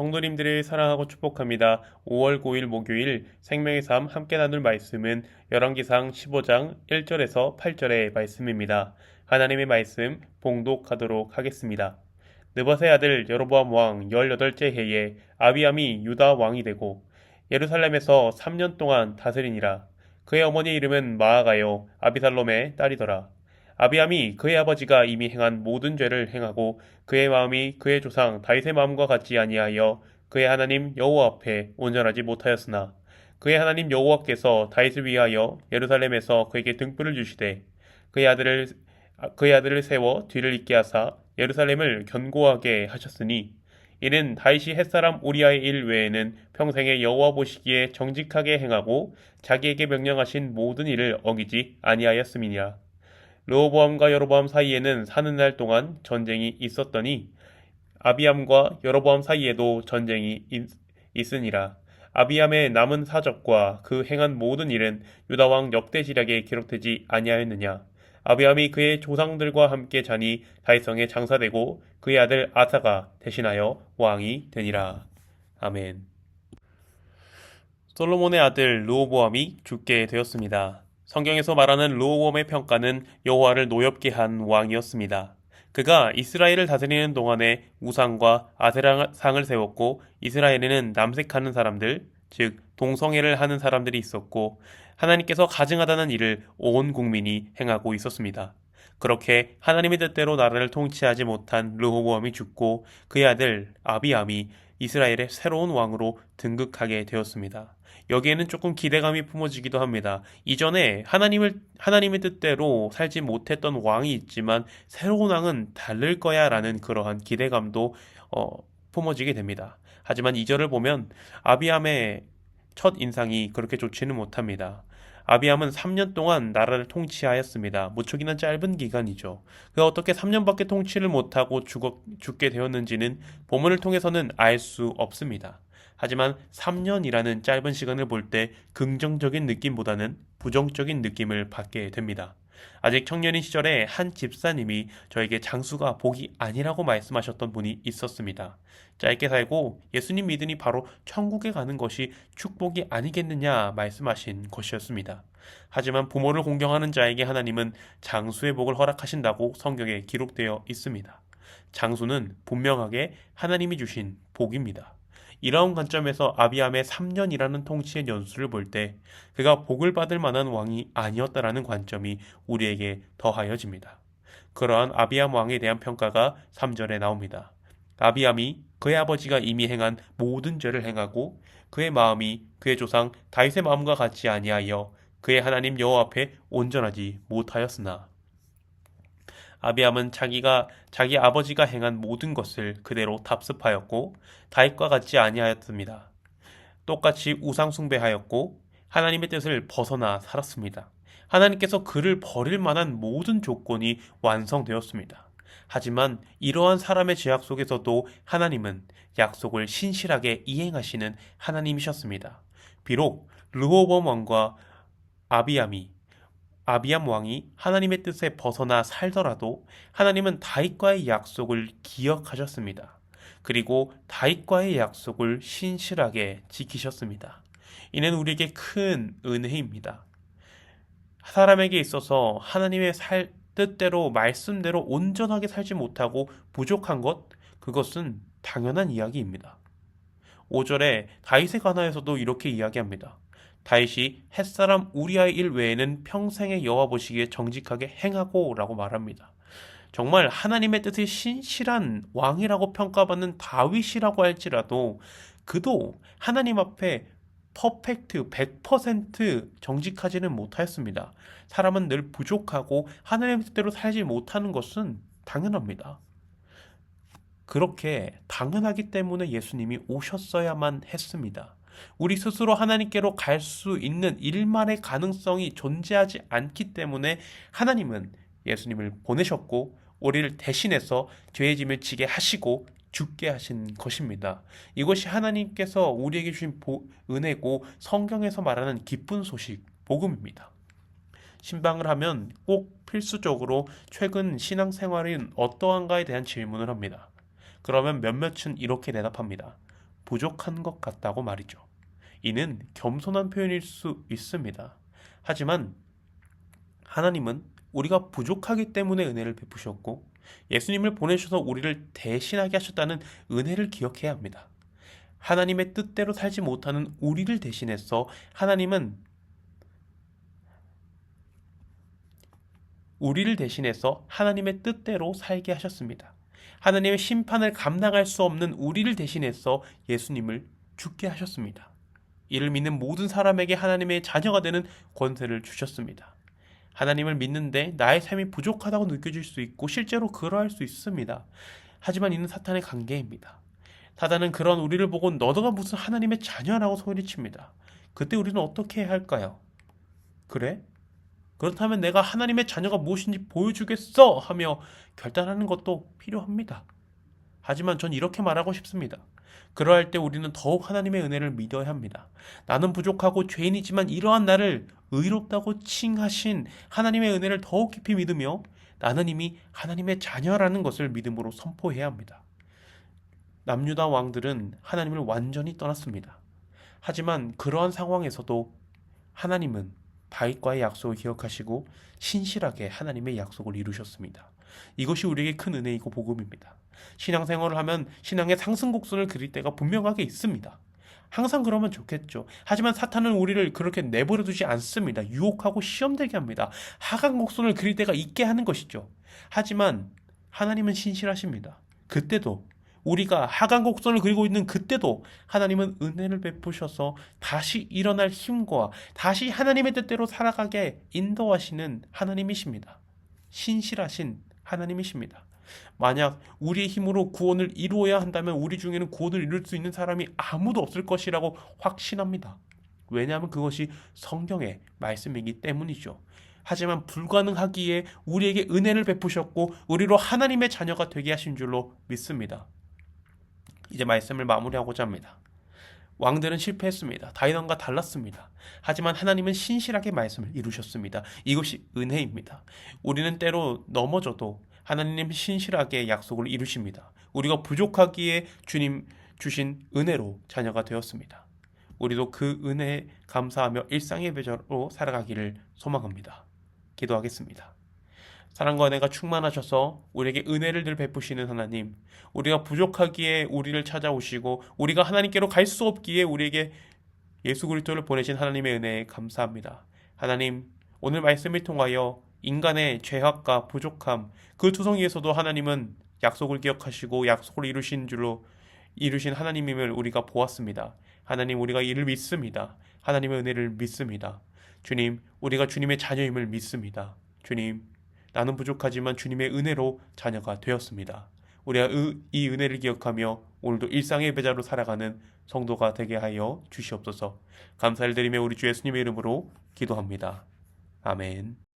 성도님들을 사랑하고 축복합니다. 5월 9일 목요일 생명의 삶 함께 나눌 말씀은 열왕기상 15장 1절에서 8절의 말씀입니다. 하나님의 말씀 봉독하도록 하겠습니다. 느밧의 아들 여로보암 왕 18째 해에 아비암이 유다 왕이 되고 예루살렘에서 3년 동안 다스리니라. 그의 어머니 이름은 마아가요 아비살롬의 딸이더라. 아비암이 그의 아버지가 이미 행한 모든 죄를 행하고 그의 마음이 그의 조상 다윗의 마음과 같지 아니하여 그의 하나님 여호와 앞에 온전하지 못하였으나 그의 하나님 여호와께서 다윗을 위하여 예루살렘에서 그에게 등불을 주시되 그의 아들을 세워 뒤를 잇게 하사 예루살렘을 견고하게 하셨으니 이는 다윗이 햇사람 우리아의 일 외에는 평생에 여호와 보시기에 정직하게 행하고 자기에게 명령하신 모든 일을 어기지 아니하였음이니라. 르호보암과 여로보암 사이에는 사는 날 동안 전쟁이 있었더니 아비암과 여로보암 사이에도 전쟁이 있으니라. 아비암의 남은 사적과 그 행한 모든 일은 유다 왕 역대지략에 기록되지 아니하였느냐. 아비암이 그의 조상들과 함께 자니 다윗성에 장사되고 그의 아들 아사가 대신하여 왕이 되니라. 아멘. 솔로몬의 아들 르호보암이 죽게 되었습니다. 성경에서 말하는 르호보암의 평가는 여호와를 노엽게 한 왕이었습니다. 그가 이스라엘을 다스리는 동안에 우상과 아세라상을 세웠고 이스라엘에는 남색하는 사람들, 즉 동성애를 하는 사람들이 있었고 하나님께서 가증하다는 일을 온 국민이 행하고 있었습니다. 그렇게 하나님의 뜻대로 나라를 통치하지 못한 르호보암이 죽고 그의 아들 아비암이 이스라엘의 새로운 왕으로 등극하게 되었습니다. 여기에는 조금 기대감이 품어지기도 합니다. 이전에 하나님의 뜻대로 살지 못했던 왕이 있지만 새로운 왕은 다를 거야 라는 그러한 기대감도 품어지게 됩니다. 하지만 2절을 보면 아비암의 첫 인상이 그렇게 좋지는 못합니다. 아비암은 3년 동안 나라를 통치하였습니다. 무척이나 짧은 기간이죠. 그가 어떻게 3년밖에 통치를 못하고 죽게 되었는지는 본문을 통해서는 알 수 없습니다. 하지만 3년이라는 짧은 시간을 볼 때 긍정적인 느낌보다는 부정적인 느낌을 받게 됩니다. 아직 청년인 시절에 한 집사님이 저에게 장수가 복이 아니라고 말씀하셨던 분이 있었습니다. 짧게 살고 예수님 믿으니 바로 천국에 가는 것이 축복이 아니겠느냐 말씀하신 것이었습니다. 하지만 부모를 공경하는 자에게 하나님은 장수의 복을 허락하신다고 성경에 기록되어 있습니다. 장수는 분명하게 하나님이 주신 복입니다. 이러한 관점에서 아비암의 3년이라는 통치의 연수를 볼 때 그가 복을 받을 만한 왕이 아니었다라는 관점이 우리에게 더하여집니다. 그러한 아비암 왕에 대한 평가가 3절에 나옵니다. 아비암이 그의 아버지가 이미 행한 모든 죄를 행하고 그의 마음이 그의 조상 다윗의 마음과 같지 아니하여 그의 하나님 여호와 앞에 온전하지 못하였으나 아비암은 자기 아버지가 행한 모든 것을 그대로 답습하였고 다윗과 같지 아니하였습니다. 똑같이 우상 숭배하였고 하나님의 뜻을 벗어나 살았습니다. 하나님께서 그를 버릴 만한 모든 조건이 완성되었습니다. 하지만 이러한 사람의 죄악 속에서도 하나님은 약속을 신실하게 이행하시는 하나님이셨습니다. 비록 르호보암 왕과 아비암 왕이 하나님의 뜻에 벗어나 살더라도 하나님은 다윗과의 약속을 기억하셨습니다. 그리고 다윗과의 약속을 신실하게 지키셨습니다. 이는 우리에게 큰 은혜입니다. 사람에게 있어서 하나님의 뜻대로 말씀대로 온전하게 살지 못하고 부족한 것, 그것은 당연한 이야기입니다. 5절에 다윗에 관하여서도 이렇게 이야기합니다. 다윗이 햇사람 우리아의 일 외에는 평생에 여호와 보시기에 정직하게 행하고 라고 말합니다. 정말 하나님의 뜻이 신실한 왕이라고 평가받는 다윗이라고 할지라도 그도 하나님 앞에 퍼펙트 100% 정직하지는 못하였습니다. 사람은 늘 부족하고 하나님의 뜻대로 살지 못하는 것은 당연합니다. 그렇게 당연하기 때문에 예수님이 오셨어야만 했습니다. 우리 스스로 하나님께로 갈 수 있는 일만의 가능성이 존재하지 않기 때문에 하나님은 예수님을 보내셨고 우리를 대신해서 죄의 짐을 지게 하시고 죽게 하신 것입니다. 이것이 하나님께서 우리에게 주신 은혜고 성경에서 말하는 기쁜 소식, 복음입니다. 신방을 하면 꼭 필수적으로 최근 신앙생활은 어떠한가에 대한 질문을 합니다. 그러면 몇몇은 이렇게 대답합니다. 부족한 것 같다고 말이죠. 이는 겸손한 표현일 수 있습니다. 하지만 하나님은 우리가 부족하기 때문에 은혜를 베푸셨고 예수님을 보내셔서 우리를 대신하게 하셨다는 은혜를 기억해야 합니다. 하나님의 뜻대로 살지 못하는 우리를 대신해서 하나님의 뜻대로 살게 하셨습니다. 하나님의 심판을 감당할 수 없는 우리를 대신해서 예수님을 죽게 하셨습니다. 이를 믿는 모든 사람에게 하나님의 자녀가 되는 권세를 주셨습니다. 하나님을 믿는데 나의 삶이 부족하다고 느껴질 수 있고 실제로 그러할 수 있습니다. 하지만 이는 사탄의 관계입니다. 사단은 그런 우리를 보고 너가 무슨 하나님의 자녀라고 소리칩니다. 그때 우리는 어떻게 해야 할까요? 그래? 그렇다면 내가 하나님의 자녀가 무엇인지 보여주겠어 하며 결단하는 것도 필요합니다. 하지만 전 이렇게 말하고 싶습니다. 그러할 때 우리는 더욱 하나님의 은혜를 믿어야 합니다. 나는 부족하고 죄인이지만 이러한 나를 의롭다고 칭하신 하나님의 은혜를 더욱 깊이 믿으며 나는 이미 하나님의 자녀라는 것을 믿음으로 선포해야 합니다. 남유다 왕들은 하나님을 완전히 떠났습니다. 하지만 그러한 상황에서도 하나님은 다윗과의 약속을 기억하시고 신실하게 하나님의 약속을 이루셨습니다. 이것이 우리에게 큰 은혜이고 복음입니다. 신앙생활을 하면 신앙의 상승곡선을 그릴 때가 분명하게 있습니다. 항상 그러면 좋겠죠. 하지만 사탄은 우리를 그렇게 내버려 두지 않습니다. 유혹하고 시험되게 합니다. 하강곡선을 그릴 때가 있게 하는 것이죠. 하지만 하나님은 신실하십니다. 그때도 우리가 하강곡선을 그리고 있는 그때도 하나님은 은혜를 베푸셔서 다시 일어날 힘과 다시 하나님의 뜻대로 살아가게 인도하시는 하나님이십니다. 신실하신 하나님이십니다. 만약 우리의 힘으로 구원을 이루어야 한다면 우리 중에는 구원을 이룰 수 있는 사람이 아무도 없을 것이라고 확신합니다. 왜냐하면 그것이 성경의 말씀이기 때문이죠. 하지만 불가능하기에 우리에게 은혜를 베푸셨고 우리로 하나님의 자녀가 되게 하신 줄로 믿습니다. 이제 말씀을 마무리하고자 합니다. 왕들은 실패했습니다. 다윗 왕과 달랐습니다. 하지만 하나님은 신실하게 말씀을 이루셨습니다. 이것이 은혜입니다. 우리는 때로 넘어져도 하나님 신실하게 약속을 이루십니다. 우리가 부족하기에 주님 주신 은혜로 자녀가 되었습니다. 우리도 그 은혜에 감사하며 일상의 배저로 살아가기를 소망합니다. 기도하겠습니다. 사랑과 은혜가 충만하셔서 우리에게 은혜를 늘 베푸시는 하나님, 우리가 부족하기에 우리를 찾아오시고 우리가 하나님께로 갈 수 없기에 우리에게 예수 그리스도를 보내신 하나님의 은혜에 감사합니다. 하나님, 오늘 말씀을 통하여 인간의 죄악과 부족함, 그 투성이에서도 하나님은 약속을 기억하시고 약속을 이루신 하나님임을 우리가 보았습니다. 하나님, 우리가 이를 믿습니다. 하나님의 은혜를 믿습니다. 주님, 우리가 주님의 자녀임을 믿습니다. 주님, 나는 부족하지만 주님의 은혜로 자녀가 되었습니다. 우리가 이 은혜를 기억하며 오늘도 일상의 배자로 살아가는 성도가 되게 하여 주시옵소서. 감사를 드리며 우리 주 예수님의 이름으로 기도합니다. 아멘.